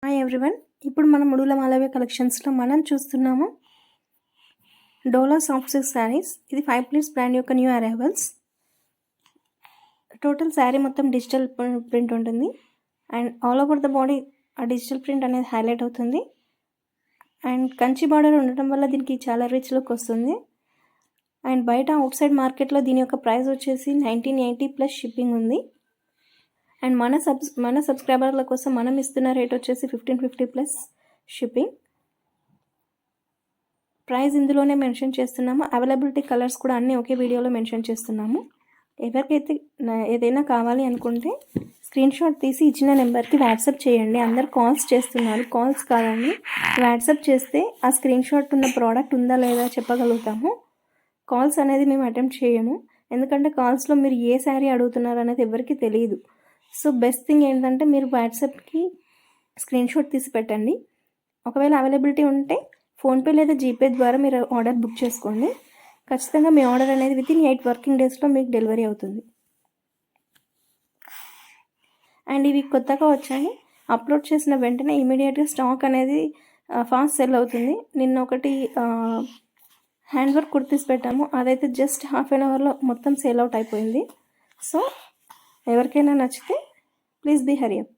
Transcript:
Hi everyone. ఇప్పుడు మనం ముడుల మాలవ్య కలెక్షన్స్లో మనం చూస్తున్నాము డోలా సాఫ్ట్ సిల్క్ శారీస్. ఇది 5 ప్లీట్స్ బ్రాండ్ యొక్క న్యూ అరైవల్స్. టోటల్ శారీ మొత్తం డిజిటల్ ప్రింట్ ఉంటుంది and all over the body ఆ డిజిటల్ ప్రింట్ అనేది హైలైట్ అవుతుంది అండ్ కంచి బార్డర్ ఉండటం వల్ల దీనికి చాలా రిచ్ లుక్ వస్తుంది. అండ్ బయట అవుట్ సైడ్ మార్కెట్లో దీని యొక్క ప్రైస్ వచ్చేసి 1980 ప్లస్ షిప్పింగ్ ఉంది. అండ్ మన సబ్స్క్రైబర్ల కోసం మనం ఇస్తున్న రేట్ వచ్చేసి 1550 ప్లస్ షిప్పింగ్. ప్రైస్ ఇందులోనే మెన్షన్ చేస్తున్నాము. అవైలబిలిటీ కలర్స్ కూడా అన్నీ ఒకే వీడియోలో మెన్షన్ చేస్తున్నాము. ఎవరికైతే ఏదైనా కావాలి అనుకుంటే స్క్రీన్ షాట్ తీసి ఇచ్చిన నెంబర్కి వాట్సాప్ చేయండి. అందరు కాల్స్ చేస్తున్నారు. కాల్స్ కాదండి, వాట్సాప్ చేస్తే ఆ స్క్రీన్ షాట్ ఉన్న ప్రోడక్ట్ ఉందా లేదా చెప్పగలుగుతాము. కాల్స్ అనేది మేము అటెంప్ట్ చేయము, ఎందుకంటే కాల్స్లో మీరు ఏ శారీ అడుగుతున్నారు అనేది ఎవరికి తెలియదు. సో బెస్ట్ థింగ్ ఏంటంటే మీరు వాట్సాప్కి స్క్రీన్ షాట్ తీసి పెట్టండి. ఒకవేళ అవైలబిలిటీ ఉంటే ఫోన్పే లేదా జీపే ద్వారా మీరు ఆర్డర్ బుక్ చేసుకోండి. ఖచ్చితంగా మీ ఆర్డర్ అనేది వితిన్ 8 వర్కింగ్ డేస్లో మీకు డెలివరీ అవుతుంది. అండ్ ఇవి కొత్తగా వచ్చాయి. అప్లోడ్ చేసిన వెంటనే ఇమీడియట్గా స్టాక్ అనేది ఫాస్ట్ సెల్ అవుతుంది. నిన్న ఒకటి హ్యాండ్ వర్క్ కుర్తీస్ పెట్టాము, అదైతే జస్ట్ హాఫ్ అన్ అవర్లో మొత్తం సేల్ అవుట్ అయిపోయింది. సో ఎవరికైనా నచ్చితే ప్లీజ్ బీ హరీ అప్.